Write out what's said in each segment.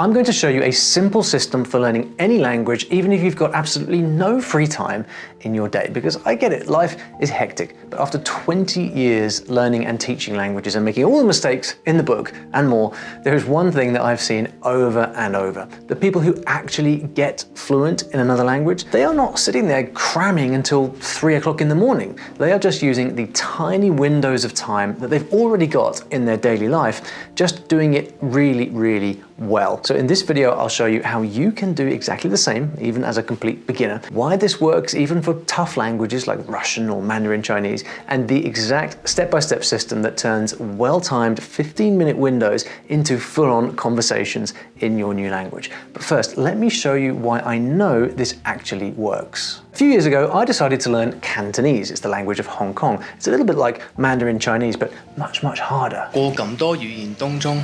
I'm going to show you a simple system for learning any language, even if you've got absolutely no free time in your day. Because I get it, life is hectic. But after 20 years learning and teaching languages and making all the mistakes in the book and more, there is one thing that I've seen over and over. The people who actually get fluent in another language, they are not sitting there cramming until 3 o'clock in the morning. They are just using the tiny windows of time that they've already got in their daily life, just doing it really, really well. So in this video, I'll show you how you can do exactly the same, even as a complete beginner, why this works even for tough languages like Russian or Mandarin Chinese, and the exact step-by-step system that turns well-timed 15-minute windows into full-on conversations in your new language. But first, let me show you why I know this actually works. A few years ago, I decided to learn Cantonese. It's the language of Hong Kong. It's a little bit like Mandarin Chinese, but much, much harder. 過咁多語言當中，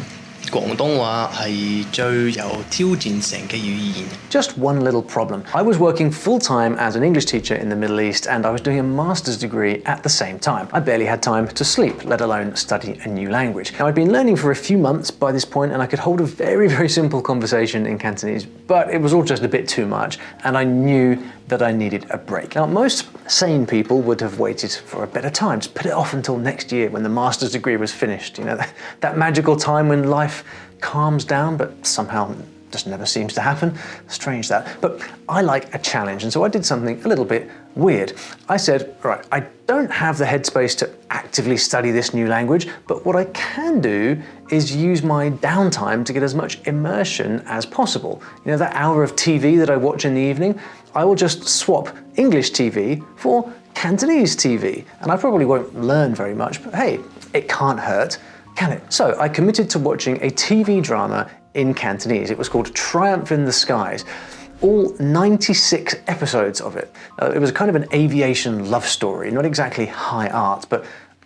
廣東話係最有挑戰性嘅語言。 Just one little problem. I was working full-time as an English teacher in the Middle East, and I was doing a master's degree at the same time. I barely had time to sleep, let alone study a new language. Now, I'd been learning for a few months by this point, and I could hold a very, very simple conversation in Cantonese, but it was all just a bit too much, and I knew that I needed a break. Now, most sane people would have waited for a better time, just put it off until next year when the master's degree was finished. You know, that magical time when life calms down, but somehow just never seems to happen. Strange that. But I like a challenge, and so I did something a little bit weird. I said, right, I don't have the headspace to actively study this new language, but what I can do is use my downtime to get as much immersion as possible. You know, that hour of TV that I watch in the evening, I will just swap English TV for Cantonese TV. And I probably won't learn very much, but hey, it can't hurt, can it? So I committed to watching a TV drama in Cantonese. It was called Triumph in the Skies. All 96 episodes of it. It was kind of an aviation love story, not exactly high art, but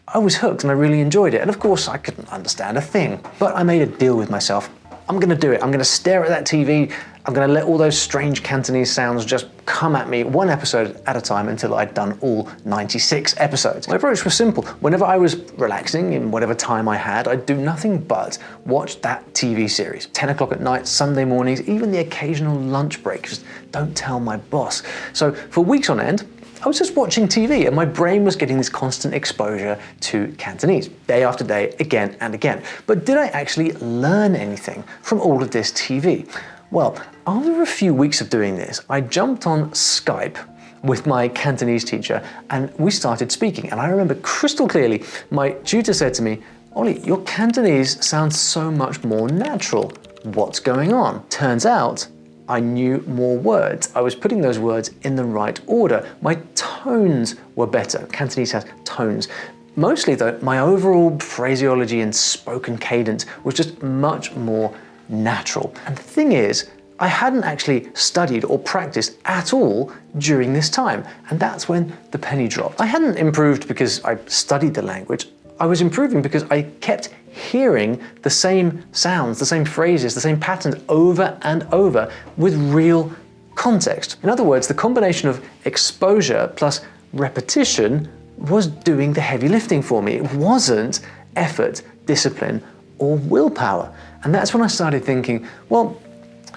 I was hooked and I really enjoyed it. And of course, I couldn't understand a thing. But I made a deal with myself. I'm gonna do it. I'm gonna stare at that TV. I'm gonna let all those strange Cantonese sounds just come at me one episode at a time until I'd done all 96 episodes. My approach was simple. Whenever I was relaxing in whatever time I had, I'd do nothing but watch that TV series. 10 o'clock at night, Sunday mornings, even the occasional lunch break. Just don't tell my boss. So for weeks on end, I was just watching TV and my brain was getting this constant exposure to Cantonese, day after day, again and again. But did I actually learn anything from all of this TV? Well, after a few weeks of doing this, I jumped on Skype with my Cantonese teacher and we started speaking. And I remember crystal clearly, my tutor said to me, "Olly, your Cantonese sounds so much more natural. What's going on?" Turns out, I knew more words. I was putting those words in the right order. My tones were better. Cantonese has tones. Mostly though, my overall phraseology and spoken cadence was just much more natural. And the thing is, I hadn't actually studied or practiced at all during this time. And that's when the penny dropped. I hadn't improved because I studied the language. I was improving because I kept hearing the same sounds, the same phrases, the same patterns over and over with real context. In other words, the combination of exposure plus repetition was doing the heavy lifting for me. It wasn't effort, discipline, or willpower. And that's when I started thinking, well,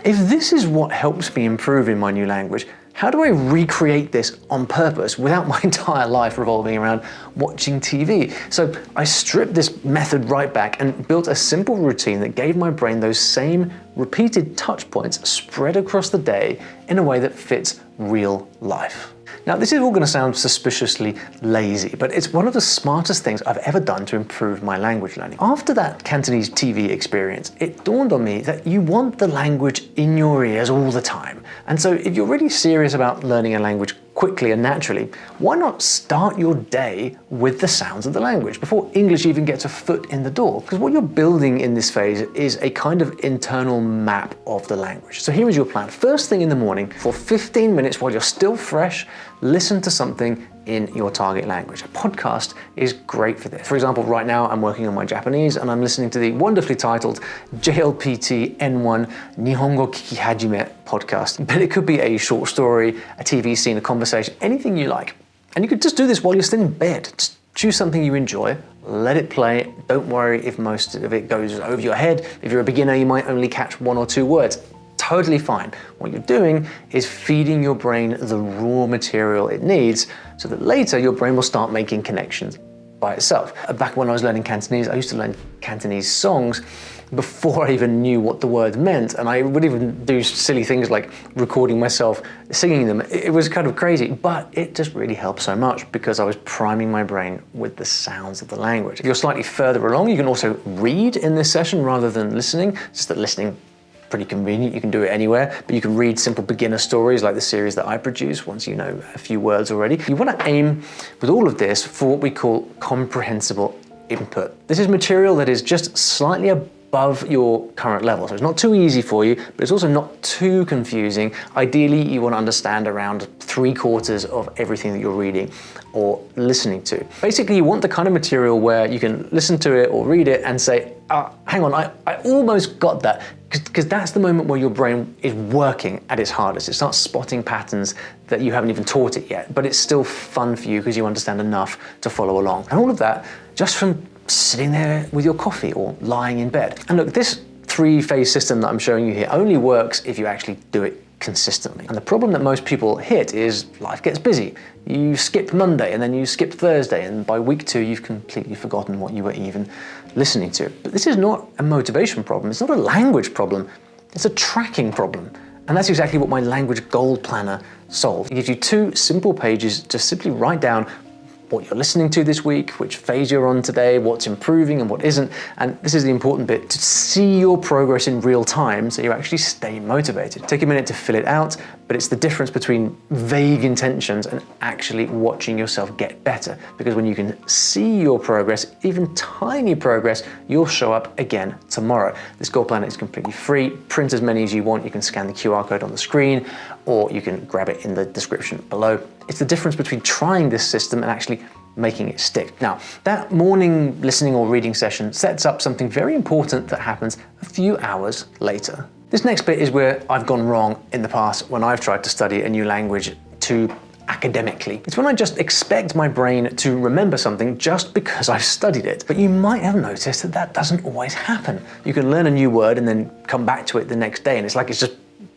if this is what helps me improve in my new language, how do I recreate this on purpose without my entire life revolving around watching TV? So I stripped this method right back and built a simple routine that gave my brain those same repeated touch points spread across the day in a way that fits real life. Now, this is all going to sound suspiciously lazy, but it's one of the smartest things I've ever done to improve my language learning. After that Cantonese TV experience, it dawned on me that you want the language in your ears all the time. And so if you're really serious about learning a language quickly and naturally, why not start your day with the sounds of the language before English even gets a foot in the door? Because what you're building in this phase is a kind of internal map of the language. So here is your plan. First thing in the morning, for 15 minutes while you're still fresh, listen to something in your target language. A podcast is great for this. For example, right now I'm working on my Japanese and I'm listening to the wonderfully titled JLPT N1 Nihongo Kiki Hajime podcast. But it could be a short story, a TV scene, a conversation, anything you like. And you could just do this while you're still in bed. Just choose something you enjoy let it play. Don't worry if most of it goes over your head. If you're a beginner, you might only catch 1 or 2 words. Totally fine. What you're doing is feeding your brain the raw material it needs so that later your brain will start making connections by itself. Back when I was learning Cantonese, I used to learn Cantonese songs before I even knew what the word meant, and I would even do silly things like recording myself singing them. It was kind of crazy, but it just really helped so much because I was priming my brain with the sounds of the language. If you're slightly further along, you can also read in this session rather than listening, just that listening pretty convenient. You can do it anywhere, but you can read simple beginner stories like the series that I produce once you know a few words already. You want to aim with all of this for what we call comprehensible input. This is material that is just slightly above your current level. So it's not too easy for you, but it's also not too confusing. Ideally, you want to understand around 3/4 of everything that you're reading or listening to. Basically, you want the kind of material where you can listen to it or read it and say, hang on, I almost got that. Because that's the moment where your brain is working at its hardest. It starts spotting patterns that you haven't even taught it yet, but it's still fun for you because you understand enough to follow along. And all of that just from sitting there with your coffee or lying in bed. And look, this 3-phase system that I'm showing you here only works if you actually do it consistently. And the problem that most people hit is life gets busy. You skip Monday and then you skip Thursday, and by week 2 you've completely forgotten what you were even listening to. But this is not a motivation problem, it's not a language problem, it's a tracking problem. And that's exactly what my language goal planner solved. It gives you 2 simple pages to simply write down what you're listening to this week, which phase you're on today, what's improving and what isn't. And this is the important bit, to see your progress in real time so you actually stay motivated. Take a minute to fill it out, but it's the difference between vague intentions and actually watching yourself get better. Because when you can see your progress, even tiny progress, you'll show up again tomorrow. This goal planner is completely free. Print as many as you want. You can scan the QR code on the screen, or you can grab it in the description below. It's the difference between trying this system and actually making it stick. Now, that morning listening or reading session sets up something very important that happens a few hours later. This next bit is where I've gone wrong in the past when I've tried to study a new language too academically. It's when I just expect my brain to remember something just because I've studied it. But you might have noticed that that doesn't always happen. You can learn a new word and then come back to it the next day, and it's like it's just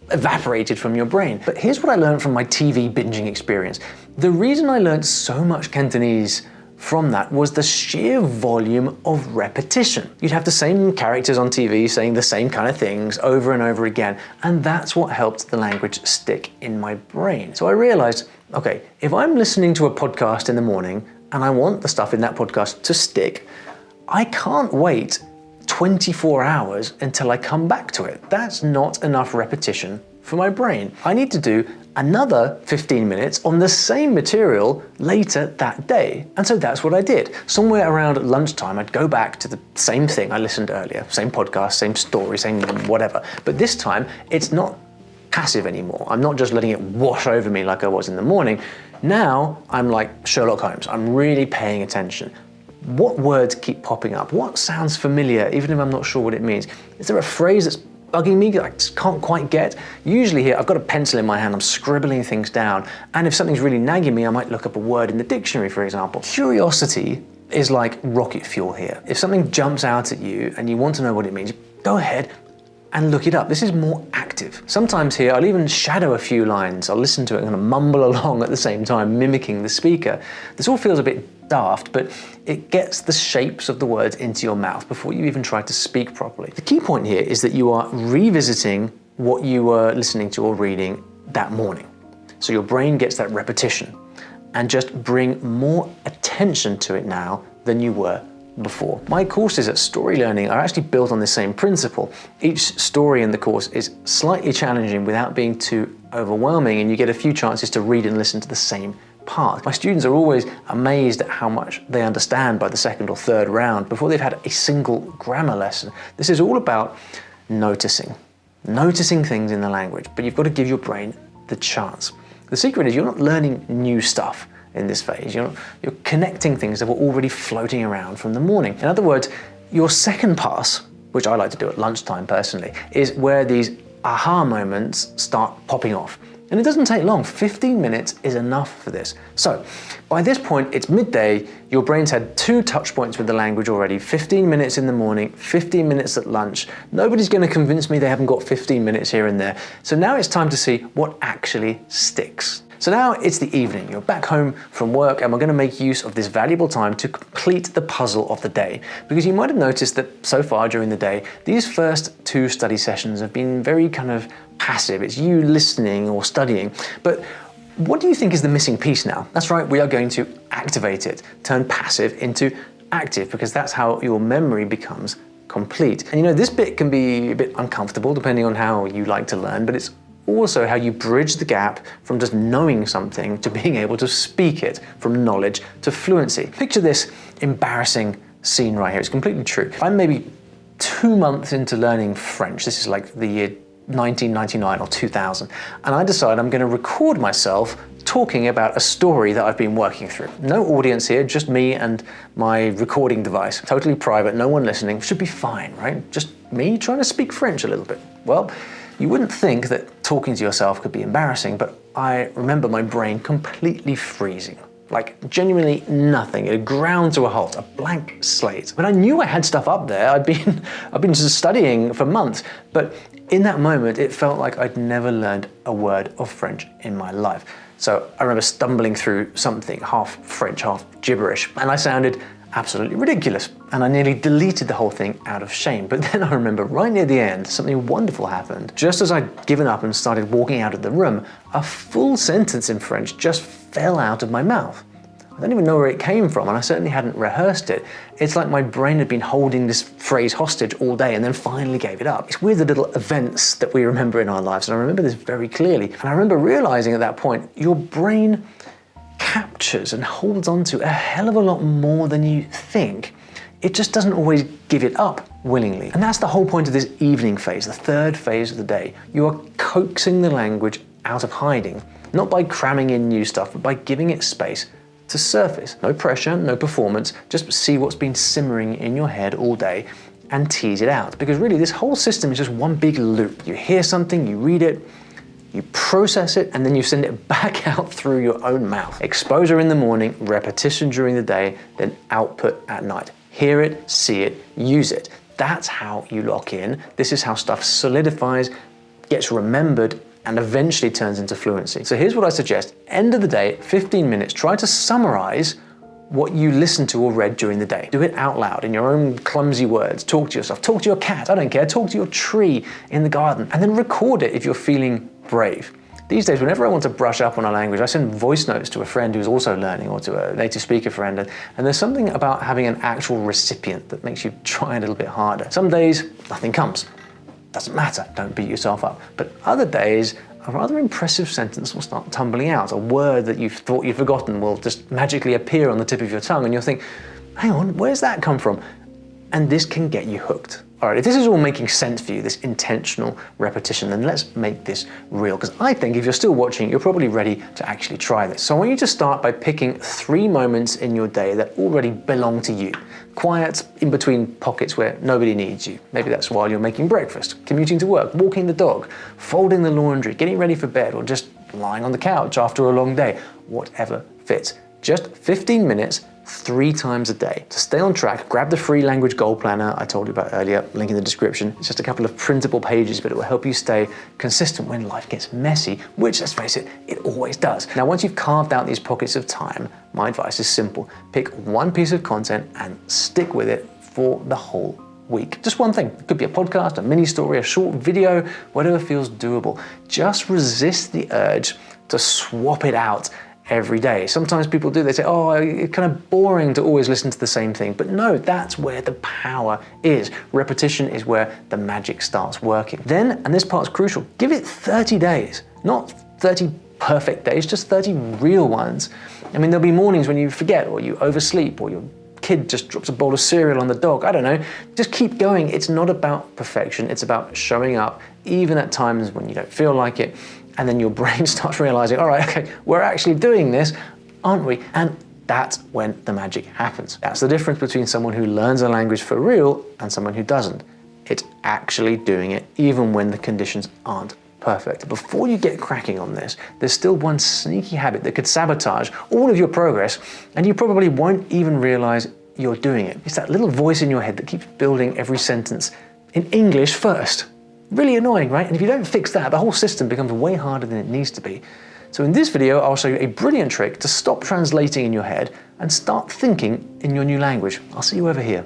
evaporated from your brain. But here's what I learned from my TV binging experience. The reason I learned so much Cantonese from that was the sheer volume of repetition. You'd have the same characters on TV saying the same kind of things over and over again, and that's what helped the language stick in my brain. So I realized, okay, if I'm listening to a podcast in the morning and I want the stuff in that podcast to stick, I can't wait 24 hours until I come back to it. That's not enough repetition for my brain. I need to do another 15 minutes on the same material later that day. And so that's what I did. Somewhere around lunchtime, I'd go back to the same thing I listened earlier, same podcast, same story, same whatever. But this time, it's not passive anymore. I'm not just letting it wash over me like I was in the morning. Now, I'm like Sherlock Holmes. I'm really paying attention. What words keep popping up? What sounds familiar, even if I'm not sure what it means? Is there a phrase that's bugging me that I just can't quite get? Usually here, I've got a pencil in my hand, I'm scribbling things down, and if something's really nagging me, I might look up a word in the dictionary, for example. Curiosity is like rocket fuel here. If something jumps out at you and you want to know what it means, go ahead and look it up. This is more active. Sometimes here, I'll even shadow a few lines. I'll listen to it and kind of mumble along at the same time, mimicking the speaker. This all feels a bit daft, but it gets the shapes of the words into your mouth before you even try to speak properly. The key point here is that you are revisiting what you were listening to or reading that morning. So your brain gets that repetition, and just bring more attention to it now than you were before. My courses at Story Learning are actually built on the same principle. Each story in the course is slightly challenging without being too overwhelming, and you get a few chances to read and listen to the same part. My students are always amazed at how much they understand by the second or third round before they've had a single grammar lesson. This is all about noticing things in the language, but you've got to give your brain the chance. The secret is you're not learning new stuff in this phase. You're connecting things that were already floating around from the morning. In other words, your second pass, which I like to do at lunchtime personally, is where these aha moments start popping off. And it doesn't take long. 15 minutes is enough for this. So by this point, it's midday. Your brain's had 2 touch points with the language already. 15 minutes in the morning, 15 minutes at lunch. Nobody's going to convince me they haven't got 15 minutes here and there. So now it's time to see what actually sticks. So now it's the evening, you're back home from work, and we're going to make use of this valuable time to complete the puzzle of the day. Because you might have noticed that so far during the day, these first 2 study sessions have been very kind of passive. It's you listening or studying. But what do you think is the missing piece now? That's right, we are going to activate it, turn passive into active, because that's how your memory becomes complete. And you know, this bit can be a bit uncomfortable depending on how you like to learn, but it's also how you bridge the gap from just knowing something to being able to speak it, from knowledge to fluency. Picture this embarrassing scene right here. It's completely true. I'm maybe 2 months into learning French. This is like the year 1999 or 2000. And I decide I'm going to record myself talking about a story that I've been working through. No audience here, just me and my recording device. Totally private, no one listening. Should be fine, right? Just me trying to speak French a little bit. Well, you wouldn't think that talking to yourself could be embarrassing, but I remember my brain completely freezing. Like genuinely nothing. It had ground to a halt, a blank slate. But I knew I had stuff up there. I'd been just studying for months. But in that moment, it felt like I'd never learned a word of French in my life. So I remember stumbling through something half French, half gibberish, and I sounded absolutely ridiculous. And I nearly deleted the whole thing out of shame. But then I remember right near the end, something wonderful happened. Just as I'd given up and started walking out of the room, a full sentence in French just fell out of my mouth. I don't even know where it came from, and I certainly hadn't rehearsed it. It's like my brain had been holding this phrase hostage all day and then finally gave it up. It's weird, the little events that we remember in our lives, and I remember this very clearly. And I remember realizing at that point, your brain captures and holds on to a hell of a lot more than you think. It just doesn't always give it up willingly. And that's the whole point of this evening phase, the 3rd phase of the day. You are coaxing the language out of hiding, not by cramming in new stuff, but by giving it space to surface. No pressure, no performance, just see what's been simmering in your head all day and tease it out. Because really this whole system is just one big loop. You hear something, you read it, you process it, and then you send it back out through your own mouth. Exposure in the morning, repetition during the day, then output at night. Hear it, see it, use it. That's how you lock in. This is how stuff solidifies, gets remembered, and eventually turns into fluency. So here's what I suggest. End of the day, 15 minutes, try to summarize what you listened to or read during the day. Do it out loud in your own clumsy words. Talk to yourself, talk to your cat, I don't care, talk to your tree in the garden, and then record it if you're feeling brave. These days, whenever I want to brush up on a language, I send voice notes to a friend who's also learning, or to a native speaker friend, and there's something about having an actual recipient that makes you try a little bit harder. Some days, nothing comes. Doesn't matter, don't beat yourself up. But other days, a rather impressive sentence will start tumbling out. A word that you've thought you'd forgotten will just magically appear on the tip of your tongue, and you'll think, hang on, where's that come from? And this can get you hooked. All right, if this is all making sense for you, this intentional repetition, then let's make this real. Because I think if you're still watching, you're probably ready to actually try this. So I want you to start by picking 3 moments in your day that already belong to you. Quiet in between pockets where nobody needs you. Maybe that's while you're making breakfast, commuting to work, walking the dog, folding the laundry, getting ready for bed, or just lying on the couch after a long day. Whatever fits. Just 15 minutes, 3 times a day. To stay on track, grab the free language goal planner I told you about earlier, link in the description. It's just a couple of printable pages, but it will help you stay consistent when life gets messy, which, let's face it, it always does. Now, once you've carved out these pockets of time, my advice is simple. Pick one piece of content and stick with it for the whole week. Just one thing. It could be a podcast, a mini story, a short video, whatever feels doable. Just resist the urge to swap it out every day. Sometimes people do, they say, oh, it's kind of boring to always listen to the same thing. But no, that's where the power is. Repetition is where the magic starts working. Then, and this part's crucial, give it 30 days, not 30 perfect days, just 30 real ones. I mean, there'll be mornings when you forget, or you oversleep, or your kid just drops a bowl of cereal on the dog. I don't know. Just keep going. It's not about perfection. It's about showing up, even at times when you don't feel like it. And then your brain starts realizing, all right, okay, we're actually doing this, aren't we? And that's when the magic happens. That's the difference between someone who learns a language for real and someone who doesn't. It's actually doing it even when the conditions aren't perfect. Before you get cracking on this, there's still one sneaky habit that could sabotage all of your progress, and you probably won't even realize you're doing it. It's that little voice in your head that keeps building every sentence in English first. Really annoying, right? And if you don't fix that, the whole system becomes way harder than it needs to be. So in this video, I'll show you a brilliant trick to stop translating in your head and start thinking in your new language. I'll see you over here.